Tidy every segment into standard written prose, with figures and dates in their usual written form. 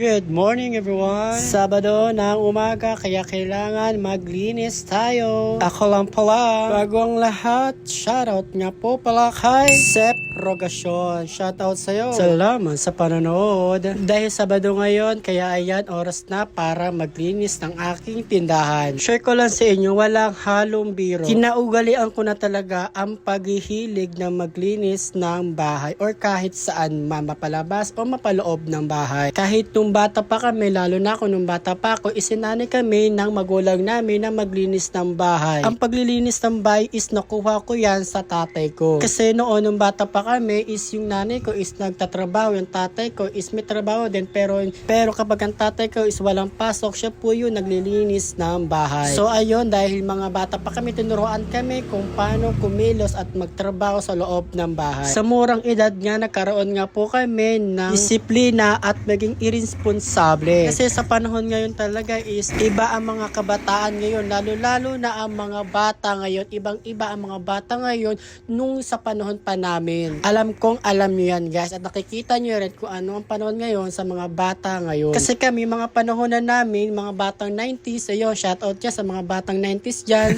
Good morning everyone! Sabado ng umaga kaya kailangan maglinis tayo. Ako lang pala. Bago ang lahat, shoutout nga po pala kay Sep Rogasyon. Shoutout sa'yo. Salamat sa panonood. Dahil Sabado ngayon, kaya ayan oras na para maglinis ng aking tindahan. Share ko lang sa inyo, walang halong biro. Kinaugalian ko na talaga ang paghihilig na maglinis ng bahay or kahit saan mapalabas o mapaloob ng bahay. Kahit nung bata pa kami, lalo na ako nung bata pa ako, isinanay kami ng magulang namin na maglinis ng bahay. Ang paglilinis ng bahay is nakuha ko yan sa tatay ko. Kasi noon nung bata pa kami is yung nanay ko is nagtatrabaho, yung tatay ko is may trabaho din pero kapag ang tatay ko is walang pasok, siya po yung naglilinis ng bahay. So ayun, dahil mga bata pa kami, tinuruan kami kung paano kumilos at magtrabaho sa loob ng bahay. Sa murang edad nga, nagkaroon nga po kami ng disiplina at maging irresponsable. Kasi sa panahon ngayon talaga is iba ang mga kabataan ngayon, lalo na ang mga bata ngayon, ibang-iba ang mga bata ngayon nung sa panahon pa namin. Alam kong alam nyo yan guys at nakikita nyo rin kung ano ang panahon ngayon sa mga bata ngayon. Kasi kami mga panahon na namin, mga batang 90s, ayun, shoutout dyan sa mga batang 90s dyan.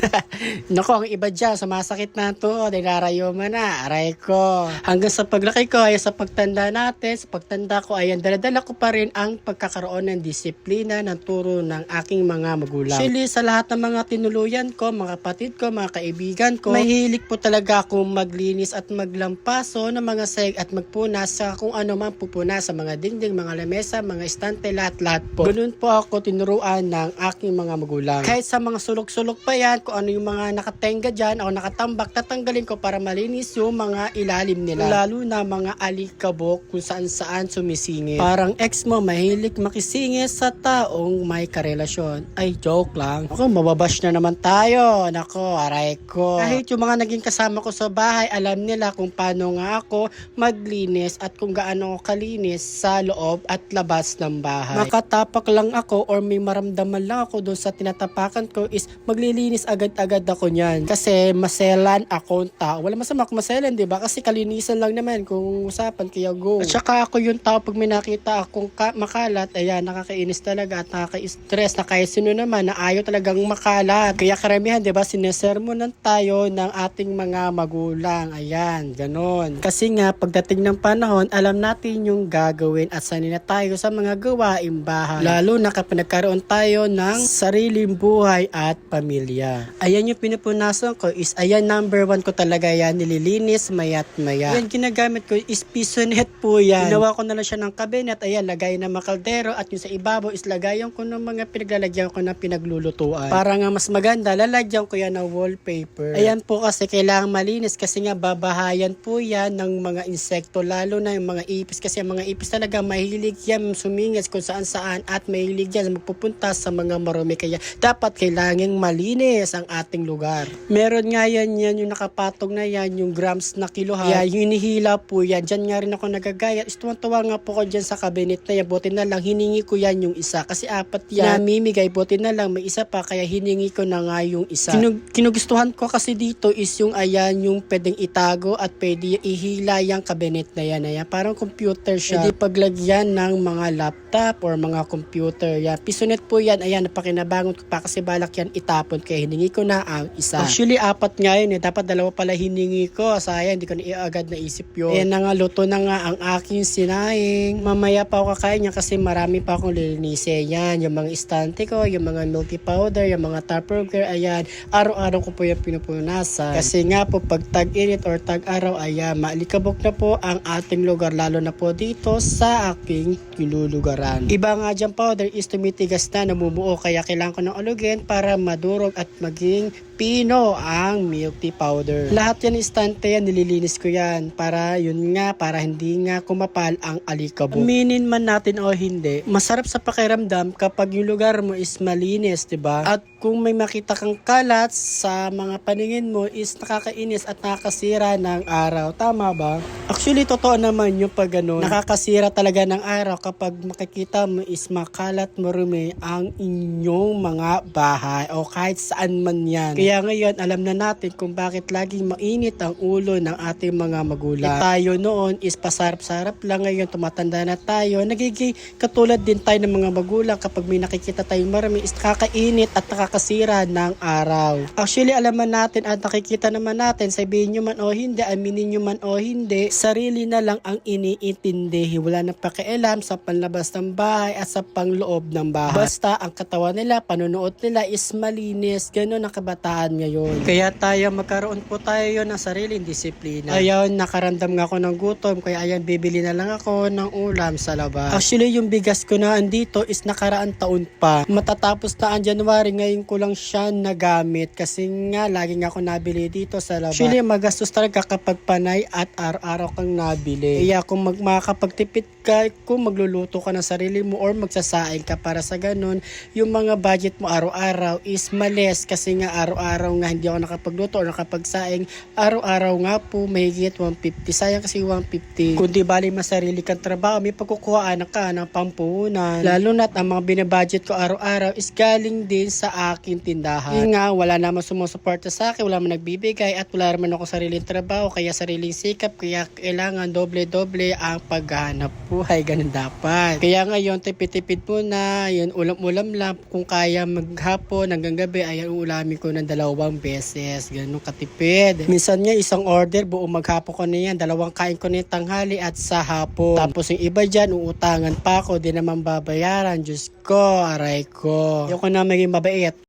Naku, ang iba dyan, sumasakit na to, dinarayo mo na, aray ko. Hanggang sa paglaki ko, ay sa pagtanda natin, sa pagtanda ko, ayan, daladala ko pa rin ang pagkakaroon ng disiplina ng turo ng aking mga magulang. Actually, sa lahat ng mga tinuluyan ko, mga kapatid ko, mga kaibigan ko, mahilig po talaga akong maglinis at maglampaso ng mga seg at magpunas sa kung ano man pupunas sa mga dingding, mga lamesa, mga estante, lahat-lahat po. Ganun po ako tinuruan ng aking mga magulang. Kahit sa mga sulok-sulok pa yan, kung ano yung mga nakatenga dyan, ako nakatambak, tatanggalin ko para malinis yung mga ilalim nila. Lalo na mga alikabok kung saan-saan sumisingit. Parang ex mo mahilig makisingit sa taong may karelasyon. Ay, joke lang. Ako, mababash na naman tayo. Nako, aray ko. Kahit yung mga naging kasama ko sa bahay, alam nila kung paano nga ako maglinis at kung gaano ako kalinis sa loob at labas ng bahay. Makatapak lang ako or may maramdaman lang ako doon sa tinatapakan ko is maglilinis agad-agad ako niyan. Kasi maselan akong tao. Wala masama kung maselan, di ba? Kasi kalinisan lang naman kung usapan, kaya go. At saka ako yung tao pag may nakita akong makalat, ayan, nakakainis talaga at nakaka-stress na kahit sino naman na ayaw talagang makalat. Kaya karamihan, di ba, sinesermonan tayo ng ating mga magulang. Ayan, ganon. Kasi nga, pagdating ng panahon, alam natin yung gagawin at sanay na tayo sa mga gawaing bahay. Lalo na kapag nagkaroon tayo ng sariling buhay at pamilya. Ayan yung pinupunasan ko is, ayan, number 1 ko talaga yan, nililinis mayat maya. Ayan, ginagamit ko is pisonet po yan. Ginawa ko na lang siya ng kabinet, ayan, lagay na makaldero at yung sa ibabaw is lagayan ko ng mga pinaglalagyan ko na pinaglulutuan. Para nga mas maganda, lalagyan ko yan ng wallpaper. Ayan po kasi kailangan malinis kasi nga babahayan po yan ng mga insekto, lalo na yung mga ipis kasi ang mga ipis talaga mahilig yan sumingis kung saan saan at mahilig yan magpupunta sa mga marumi, kaya dapat kailangang malinis ang ating lugar. Meron nga yan yung nakapatong na yan, yung grams na kilohan, yung hinihila po yan. Diyan nga rin ako nagagaya. Tuwan-tuwa nga po ko dyan sa cabinet na yan. Buti na lang, hiningi ko yan yung isa. Kasi 4 yan namimigay. Buti na lang, may isa pa. Kaya hiningi ko na nga yung isa. Kinugustuhan ko kasi dito is yung ayan, yung pwedeng itago at pwede ihila yung cabinet na yan. Ayan, parang computer siya. Pwede paglagyan ng mga laptop or mga computer. Yan. Pisonet po yan. Ayan, napakinabangon ko pa kasi balak yan itapon. Kaya hiningi ko na ang isa. Actually, 4 nga yun. Dapat 2 pala hiningi ko. Sayang, hindi ko na agad naisip yun. Ayan na nga, luto na nga ang aking sinaing. Mamaya pa ako kakain niya kasi marami pa akong lilinisin. Yan, yung mga istante ko, yung mga milky powder, yung mga Tupperware, ayan. Araw-araw ko po yung pinupunasan. Kasi nga po, pag tag-init or tag-araw, ayan, maalikabok na po ang ating lugar, lalo na po dito sa aking kilulugaran. Iba nga dyan powder is tumitigas na, namumuo, kaya kailangan ko ng alugin para madurog at maging pino ang milk tea powder. Lahat yan istante yan, nililinis ko yan para yun nga, para hindi nga kumapal ang alikabok. Aminin man natin o hindi, masarap sa pakiramdam kapag yung lugar mo is malinis, diba? At kung may makita kang kalat sa mga paningin mo is nakakainis at nakakasira ng araw. Tama ba? Actually, totoo naman yung pag ganun. Nakakasira talaga ng araw kapag makikita mo is makalat marumi ang inyong mga bahay o kahit saan man yan. Kaya Kaya ngayon, alam na natin kung bakit laging mainit ang ulo ng ating mga magulang. Tayo noon is pasarap-sarap lang, ngayon tumatanda na tayo, nagiging katulad din tayo ng mga magulang kapag may nakikita tayong marami is nakakainit at nakakasira ng araw. Actually, alaman natin at nakikita naman natin, sabihin nyo man o hindi, aminin nyo man o hindi, sarili na lang ang iniintindi. Wala nang pakialam sa panlabas ng bahay at sa pangloob ng bahay. Basta ang katawan nila, panunuot nila is malinis. Ganun ang kabataan ngayon. Kaya tayo magkaroon po tayo ng sariling disiplina. Ayun, nakaramdam nga ako ng gutom, kaya ayan, bibili na lang ako ng ulam sa labas. Actually, yung bigas ko na andito is nakaraang taon pa. Matatapos na ang January, ngayon ko lang siya nagamit kasi nga lagi nga ako nabili dito sa labas. Actually, magastos talaga kapag panay at araw-araw kang nabili. Kaya kung makakapagtipid ka, kung magluluto ka ng sarili mo or magsasaing ka para sa ganun, yung mga budget mo araw-araw is malis kasi nga araw-araw nga hindi ako nakapagluto or nakapagsaing. Araw-araw nga po mahigit 150. Sayang kasi 150. Kung di bali masarili kang trabaho, may pagkukuhaan ka ng pampuhunan. Lalo na't ang mga binabudget ko araw-araw is galing din sa aking tindahan. Yun nga, wala naman sumusuporta sa akin, wala naman nagbibigay at wala naman ako sariling trabaho, kaya sariling sikap, kaya kailangan doble-doble ang paghahanap buhay. Ganun dapat. Kaya ngayon, tipid-tipid muna, yun, ulam-ulam lang. Kung kaya maghapon hanggang gabi, ayan, uulamin ko ng 2 beses. Ganun katipid. Minsan nga, isang order, buong maghapon ko na yan. 2 kain ko na yung tanghali at sa hapon. Tapos yung iba dyan, uutangan pa ako, di naman babayaran. Diyos ko, aray ko. Ayoko na maging mabait.